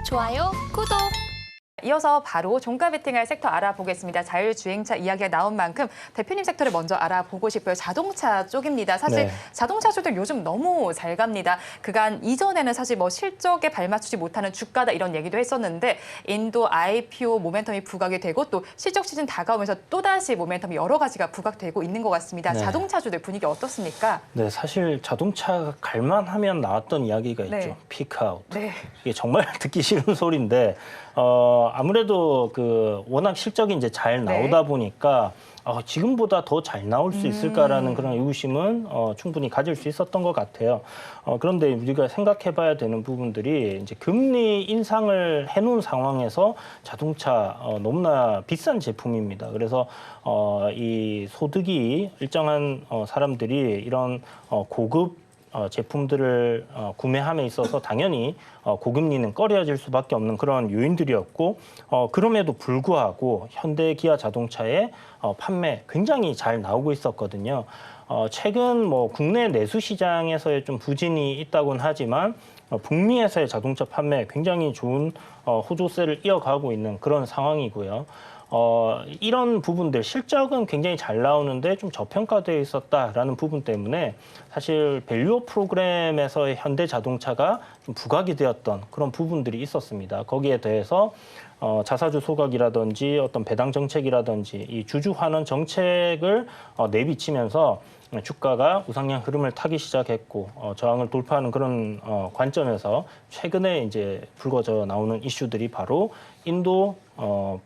좋아요, 구독. 이어서 바로 종가 베팅할 섹터 알아보겠습니다. 자율주행차 이야기가 나온 만큼 대표님 섹터를 먼저 알아보고 싶어요. 자동차 쪽입니다. 사실 네. 자동차주들 요즘 너무 잘 갑니다. 그간 이전에는 사실 뭐 실적에 발맞추지 못하는 주가다 이런 얘기도 했었는데 인도 IPO 모멘텀이 부각이 되고 또 실적 시즌 다가오면서 또다시 모멘텀이 여러 가지가 부각되고 있는 것 같습니다. 네. 자동차주들 분위기 어떻습니까? 네, 사실 자동차가 갈만하면 나왔던 이야기가 네. 있죠. 피크아웃. 네. 이게 정말 듣기 싫은 소리인데 아무래도 워낙 실적이 이제 잘 나오다 보니까 지금보다 더 잘 나올 수 있을까라는 그런 의구심은 충분히 가질 수 있었던 것 같아요. 그런데 우리가 생각해봐야 되는 부분들이 이제 금리 인상을 해놓은 상황에서 자동차 너무나 비싼 제품입니다. 그래서 이 소득이 일정한 사람들이 이런 고급 제품들을 구매함에 있어서 당연히 고금리는 꺼려질 수밖에 없는 그런 요인들이었고 그럼에도 불구하고 현대 기아 자동차의 판매 굉장히 잘 나오고 있었거든요. 최근 뭐 국내 내수 시장에서의 좀 부진이 있다고는 하지만 북미에서의 자동차 판매 굉장히 좋은 호조세를 이어가고 있는 그런 상황이고요. 이런 부분들 실적은 굉장히 잘 나오는데 좀 저평가되어 있었다라는 부분 때문에 사실 밸류업 프로그램에서의 현대 자동차가 좀 부각이 되었던 그런 부분들이 있었습니다. 거기에 대해서 자사주 소각이라든지 어떤 배당 정책이라든지 이 주주 환원 정책을 내비치면서 주가가 우상향 흐름을 타기 시작했고 저항을 돌파하는 그런 관점에서 최근에 이제 불거져 나오는 이슈들이 바로 인도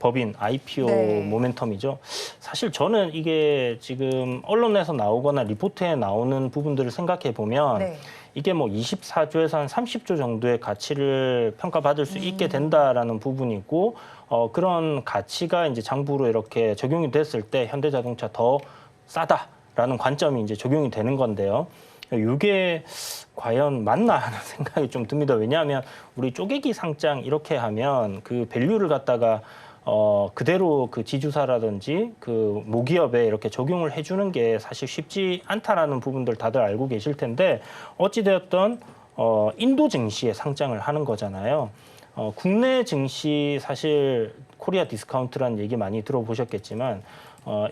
법인 IPO 네. 모멘텀이죠. 사실 저는 이게 지금 언론에서 나오거나 리포트에 나오는 부분들을 생각해 보면 네. 이게 뭐 24조에서 한 30조 정도의 가치를 평가받을 수 있게 된다라는 부분이고 그런 가치가 이제 장부로 이렇게 적용이 됐을 때 현대자동차 더 싸다라는 관점이 이제 적용이 되는 건데요. 이게 과연 맞나 하는 생각이 좀 듭니다. 왜냐하면 우리 쪼개기 상장 이렇게 하면 그 밸류를 갖다가 그대로 그 지주사라든지 그 모기업에 이렇게 적용을 해주는 게 사실 쉽지 않다라는 부분들 다들 알고 계실 텐데 어찌되었던 인도 증시에 상장을 하는 거잖아요. 국내 증시 사실 코리아 디스카운트라는 얘기 많이 들어보셨겠지만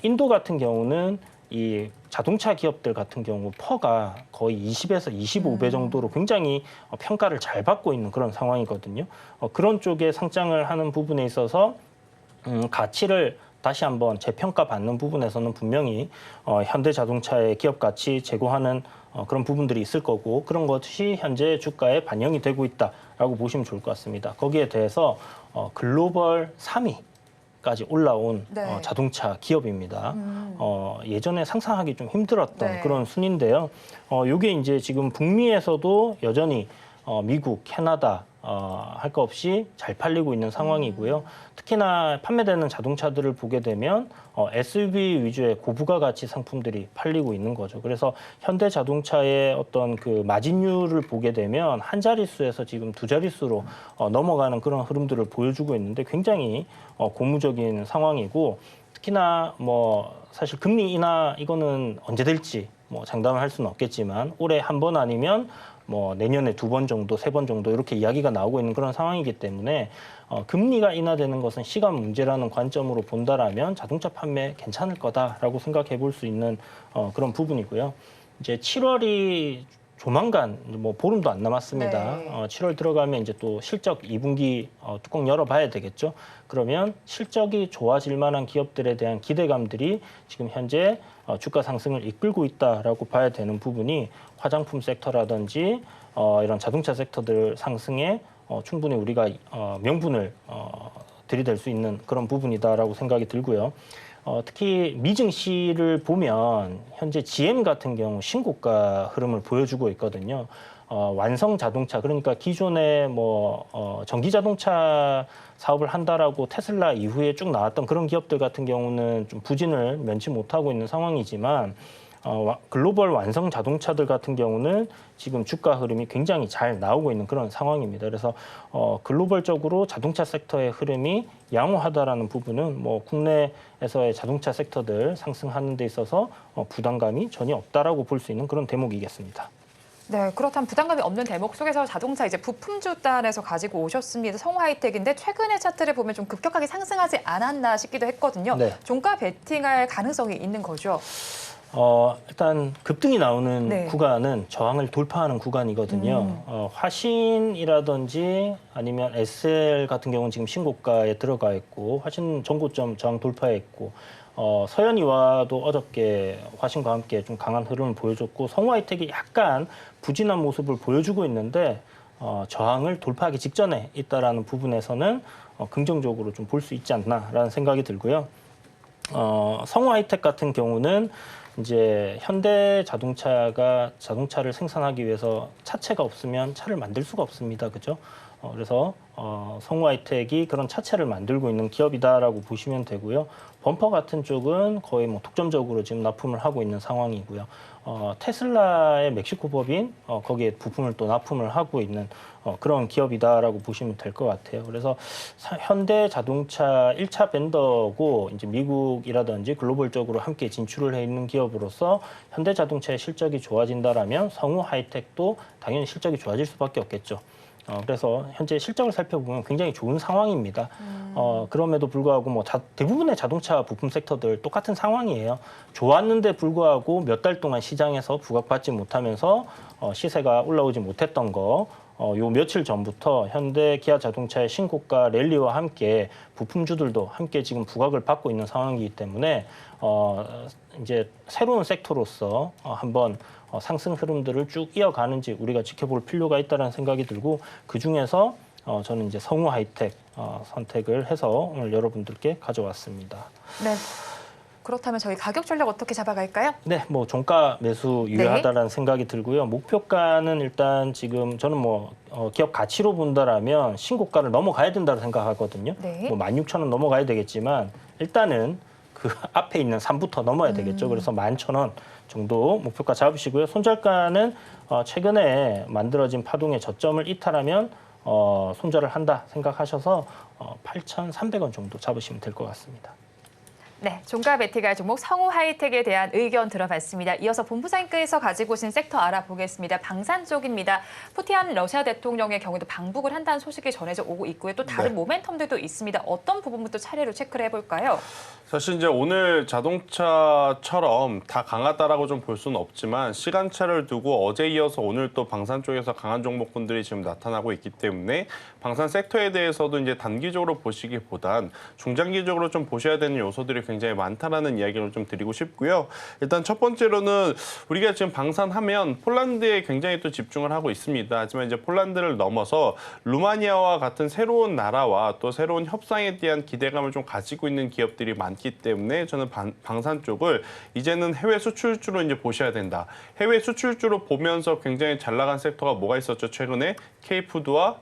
인도 같은 경우는 이 자동차 기업들 같은 경우 퍼가 거의 20에서 25배 정도로 굉장히 평가를 잘 받고 있는 그런 상황이거든요. 그런 쪽에 상장을 하는 부분에 있어서 가치를 다시 한번 재평가받는 부분에서는 분명히 현대자동차의 기업 가치 제고하는 그런 부분들이 있을 거고 그런 것이 현재 주가에 반영이 되고 있다라고 보시면 좋을 것 같습니다. 거기에 대해서 글로벌 3위 까지 올라온 네. 자동차 기업입니다. 예전에 상상하기 좀 힘들었던 네. 그런 순인데요. 이게 이제 지금 북미에서도 여전히 미국, 캐나다 할 거 없이 잘 팔리고 있는 상황이고요. 특히나 판매되는 자동차들을 보게 되면 SUV 위주의 고부가 가치 상품들이 팔리고 있는 거죠. 그래서 현대 자동차의 어떤 그 마진율을 보게 되면 한 자릿수에서 지금 두 자릿수로 넘어가는 그런 흐름들을 보여주고 있는데 굉장히 고무적인 상황이고 특히나 뭐 사실 금리 인하 이거는 언제 될지 뭐 장담을 할 수는 없겠지만 올해 한 번 아니면 뭐 내년에 2번 정도, 3번 정도 이렇게 이야기가 나오고 있는 그런 상황이기 때문에 금리가 인하되는 것은 시간 문제라는 관점으로 본다라면 자동차 판매 괜찮을 거다라고 생각해 볼 수 있는 그런 부분이고요. 이제 7월이 조만간 뭐 보름도 안 남았습니다. 네. 7월 들어가면 이제 또 실적 2분기 뚜껑 열어봐야 되겠죠. 그러면 실적이 좋아질 만한 기업들에 대한 기대감들이 지금 현재 주가 상승을 이끌고 있다라고 봐야 되는 부분이 화장품 섹터라든지 이런 자동차 섹터들 상승에 충분히 우리가 명분을 들이댈 수 있는 그런 부분이다라고 생각이 들고요. 특히 미증시를 보면 현재 GM 같은 경우 신고가 흐름을 보여주고 있거든요. 완성 자동차 그러니까 기존에 뭐 전기 자동차 사업을 한다라고 테슬라 이후에 쭉 나왔던 그런 기업들 같은 경우는 좀 부진을 면치 못하고 있는 상황이지만 글로벌 완성 자동차들 같은 경우는 지금 주가 흐름이 굉장히 잘 나오고 있는 그런 상황입니다. 그래서 글로벌적으로 자동차 섹터의 흐름이 양호하다라는 부분은 뭐 국내에서의 자동차 섹터들 상승하는 데 있어서 부담감이 전혀 없다라고 볼 수 있는 그런 대목이겠습니다. 네, 그렇다면 부담감이 없는 대목 속에서 자동차 이제 부품주 단에서 가지고 오셨습니다. 성우하이텍인데 최근의 차트를 보면 좀 급격하게 상승하지 않았나 싶기도 했거든요. 네. 종가 베팅할 가능성이 있는 거죠. 일단 급등이 나오는 네. 구간은 저항을 돌파하는 구간이거든요. 화신이라든지 아니면 SL 같은 경우는 지금 신고가에 들어가 있고 화신 전고점 저항 돌파해 있고 서현이와도 어저께 화신과 함께 좀 강한 흐름을 보여줬고 성우하이텍이 약간 부진한 모습을 보여주고 있는데 저항을 돌파하기 직전에 있다라는 부분에서는 긍정적으로 좀 볼 수 있지 않나라는 생각이 들고요. 성우하이텍 같은 경우는 이제 현대 자동차가 자동차를 생산하기 위해서 차체가 없으면 차를 만들 수가 없습니다. 그죠? 그래서 성우하이텍이 그런 차체를 만들고 있는 기업이다라고 보시면 되고요. 범퍼 같은 쪽은 거의 뭐 독점적으로 지금 납품을 하고 있는 상황이고요. 테슬라의 멕시코 법인 거기에 부품을 또 납품을 하고 있는 그런 기업이다라고 보시면 될 것 같아요. 그래서 현대 자동차 1차 벤더고 이제 미국이라든지 글로벌적으로 함께 진출을 해 있는 기업으로서 현대 자동차의 실적이 좋아진다라면 성우하이텍도 당연히 실적이 좋아질 수밖에 없겠죠. 그래서 현재 실적을 살펴보면 굉장히 좋은 상황입니다. 그럼에도 불구하고 뭐 대부분의 자동차 부품 섹터들 똑같은 상황이에요. 좋았는데 불구하고 몇 달 동안 시장에서 부각받지 못하면서 시세가 올라오지 못했던 거, 요 며칠 전부터 현대 기아 자동차의 신고가 랠리와 함께 부품주들도 함께 지금 부각을 받고 있는 상황이기 때문에 이제 새로운 섹터로서 한번 상승 흐름들을 쭉 이어가는지 우리가 지켜볼 필요가 있다는 생각이 들고 그 중에서 저는 이제 성우하이텍 선택을 해서 오늘 여러분들께 가져왔습니다. 네. 그렇다면 저희 가격 전략 어떻게 잡아갈까요? 네, 뭐 종가 매수 유효하다라는 생각이 들고요. 목표가는 일단 지금 저는 뭐 기업 가치로 본다라면 신고가를 넘어가야 된다고 생각하거든요. 네. 뭐 16,000원 넘어가야 되겠지만 일단은 그 앞에 있는 3부터 넘어야 되겠죠. 그래서 11,000원 정도 목표가 잡으시고요. 손절가는 최근에 만들어진 파동의 저점을 이탈하면 손절을 한다 생각하셔서 8,300원 정도 잡으시면 될 것 같습니다. 네, 종가 베팅할 종목 성우하이텍에 대한 의견 들어봤습니다. 이어서 본부장님께서 가지고 오신 섹터 알아보겠습니다. 방산 쪽입니다. 푸틴 러시아 대통령의 경우도 방북을 한다는 소식이 전해져 오고 있고요. 또 다른 모멘텀들도 있습니다. 어떤 부분부터 차례로 체크를 해볼까요? 사실 이제 오늘 자동차처럼 다 강하다라고 좀 볼 수는 없지만 시간차를 두고 어제 이어서 오늘 또 방산 쪽에서 강한 종목군들이 지금 나타나고 있기 때문에 방산 섹터에 대해서도 이제 단기적으로 보시기보단 중장기적으로 좀 보셔야 되는 요소들이 굉장히 많다라는 이야기를 좀 드리고 싶고요. 일단 첫 번째로는 우리가 지금 방산하면 폴란드에 굉장히 또 집중을 하고 있습니다. 하지만 이제 폴란드를 넘어서 루마니아와 같은 새로운 나라와 또 새로운 협상에 대한 기대감을 좀 가지고 있는 기업들이 많기 때문에 저는 방산 쪽을 이제는 해외 수출주로 이제 보셔야 된다. 해외 수출주로 보면서 굉장히 잘 나간 섹터가 뭐가 있었죠? 최근에 K푸드와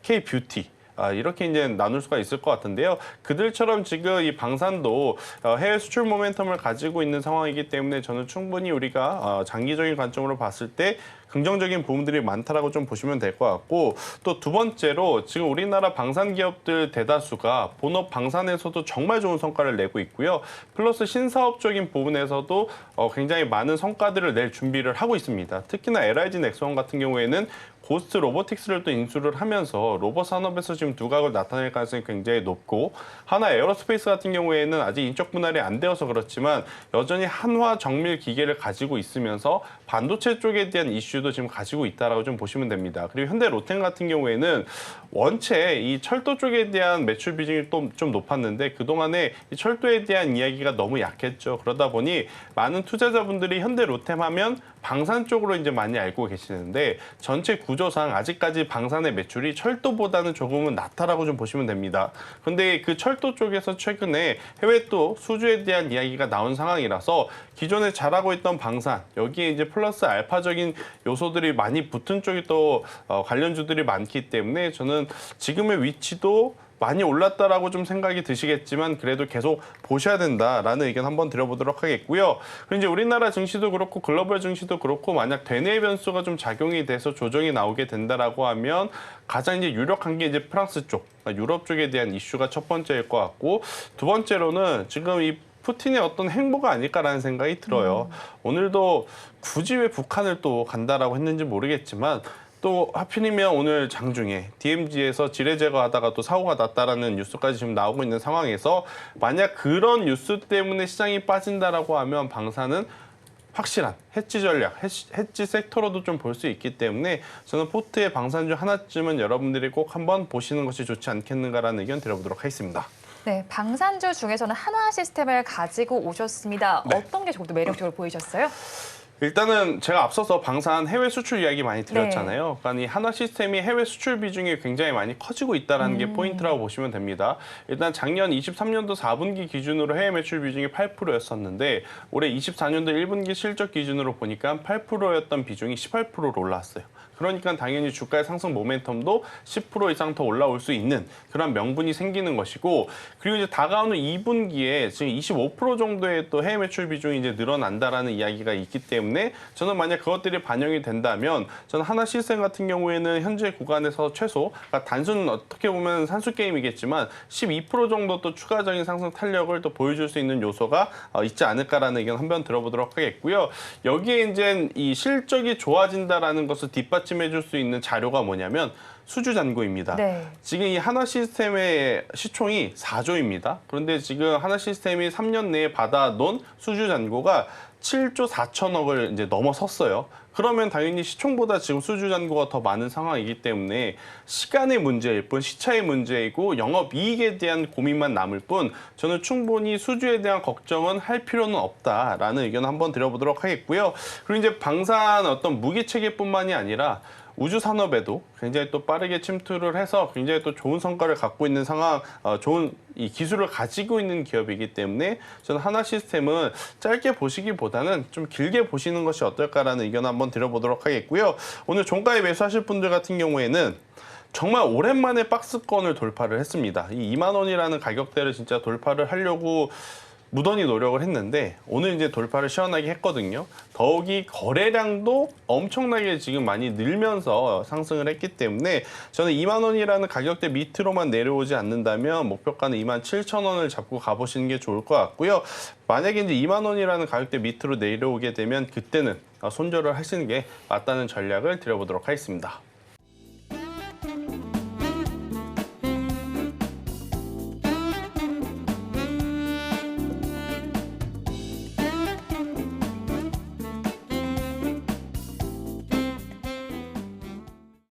K뷰티. 이렇게 이제 나눌 수가 있을 것 같은데요. 그들처럼 지금 이 방산도 해외 수출 모멘텀을 가지고 있는 상황이기 때문에 저는 충분히 우리가 장기적인 관점으로 봤을 때 긍정적인 부분들이 많다라고 좀 보시면 될 것 같고 또 두 번째로 지금 우리나라 방산 기업들 대다수가 본업 방산에서도 정말 좋은 성과를 내고 있고요. 플러스 신사업적인 부분에서도 굉장히 많은 성과들을 낼 준비를 하고 있습니다. 특히나 LIG 넥스원 같은 경우에는 고스트 로보틱스를 또 인수를 하면서 로봇 산업에서 지금 두각을 나타낼 가능성이 굉장히 높고 하나 에어로스페이스 같은 경우에는 아직 인적 분할이 안 되어서 그렇지만 여전히 한화 정밀 기계를 가지고 있으면서 반도체 쪽에 대한 이슈도 지금 가지고 있다라고 좀 보시면 됩니다. 그리고 현대 로템 같은 경우에는 원체 이 철도 쪽에 대한 매출 비중이 또 좀 높았는데 그동안에 이 철도에 대한 이야기가 너무 약했죠. 그러다 보니 많은 투자자분들이 현대 로템 하면 방산 쪽으로 이제 많이 알고 계시는데 전체 구조상 아직까지 방산의 매출이 철도보다는 조금은 낮다라고 좀 보시면 됩니다. 그런데 그 철도 쪽에서 최근에 해외 또 수주에 대한 이야기가 나온 상황이라서 기존에 잘하고 있던 방산 여기에 이제 플러스 알파적인 요소들이 많이 붙은 쪽이 또 관련주들이 많기 때문에 저는 지금의 위치도 많이 올랐다라고 좀 생각이 드시겠지만 그래도 계속 보셔야 된다라는 의견 한번 드려보도록 하겠고요. 그리고 이제 우리나라 증시도 그렇고 글로벌 증시도 그렇고 만약 대내 변수가 좀 작용이 돼서 조정이 나오게 된다라고 하면 가장 이제 유력한 게 이제 프랑스 쪽, 유럽 쪽에 대한 이슈가 첫 번째일 것 같고 두 번째로는 지금 이 푸틴의 어떤 행보가 아닐까라는 생각이 들어요. 오늘도 굳이 왜 북한을 또 간다라고 했는지 모르겠지만 또 하필이면 오늘 장중에 DMZ에서 지뢰 제거하다가 또 사고가 났다라는 뉴스까지 지금 나오고 있는 상황에서 만약 그런 뉴스 때문에 시장이 빠진다라고 하면 방사는 확실한 해지 전략, 해지 섹터로도 좀 볼 수 있기 때문에 저는 포트의 방산 중 하나쯤은 여러분들이 꼭 한번 보시는 것이 좋지 않겠는가라는 의견 드려보도록 하겠습니다. 네, 방산주 중에서는 한화 시스템을 가지고 오셨습니다. 네. 어떤 게 조금 더 매력적으로 보이셨어요? 일단은 제가 앞서서 방산 해외 수출 이야기 많이 드렸잖아요. 그러니까 이 한화 시스템이 해외 수출 비중이 굉장히 많이 커지고 있다는 게 포인트라고 보시면 됩니다. 일단 작년 23년도 4분기 기준으로 해외 매출 비중이 8%였었는데 올해 24년도 1분기 실적 기준으로 보니까 8%였던 비중이 18%로 올라왔어요. 그러니까 당연히 주가의 상승 모멘텀도 10% 이상 더 올라올 수 있는 그런 명분이 생기는 것이고, 그리고 이제 다가오는 2분기에 지금 25% 정도의 또 해외 매출 비중이 이제 늘어난다라는 이야기가 있기 때문에 저는 만약 그것들이 반영이 된다면 저는 하나 시스템 같은 경우에는 현재 구간에서 최소, 그러니까 단순 어떻게 보면 산수 게임이겠지만 12% 정도 또 추가적인 상승 탄력을 또 보여줄 수 있는 요소가 있지 않을까라는 의견 한번 들어보도록 하겠고요. 여기에 이제 이 실적이 좋아진다라는 것을 뒷받침해줄 수 있는 자료가 뭐냐면 수주 잔고입니다. 네. 지금 이 하나 시스템의 시총이 4조입니다. 그런데 지금 하나 시스템이 3년 내에 받아놓은 수주 잔고가 7조 4천억을 이제 넘어섰어요. 그러면 당연히 시총보다 지금 수주 잔고가 더 많은 상황이기 때문에 시간의 문제일 뿐, 시차의 문제이고 영업이익에 대한 고민만 남을 뿐 저는 충분히 수주에 대한 걱정은 할 필요는 없다라는 의견 한번 드려보도록 하겠고요. 그리고 이제 방산 어떤 무기 체계뿐만이 아니라 우주 산업에도 굉장히 또 빠르게 침투를 해서 굉장히 또 좋은 성과를 갖고 있는 상황, 좋은 이 기술을 가지고 있는 기업이기 때문에 저는 하나 시스템은 짧게 보시기보다는 좀 길게 보시는 것이 어떨까라는 의견 한번 드려보도록 하겠고요. 오늘 종가에 매수하실 분들 같은 경우에는 정말 오랜만에 박스권을 돌파를 했습니다. 이 2만 원이라는 가격대를 진짜 돌파를 하려고 무던히 노력을 했는데 오늘 이제 돌파를 시원하게 했거든요. 더욱이 거래량도 엄청나게 지금 많이 늘면서 상승을 했기 때문에 저는 2만 원이라는 가격대 밑으로만 내려오지 않는다면 목표가는 2만 7천 원을 잡고 가보시는 게 좋을 것 같고요. 만약에 이제 2만 원이라는 가격대 밑으로 내려오게 되면 그때는 손절을 하시는 게 맞다는 전략을 드려보도록 하겠습니다.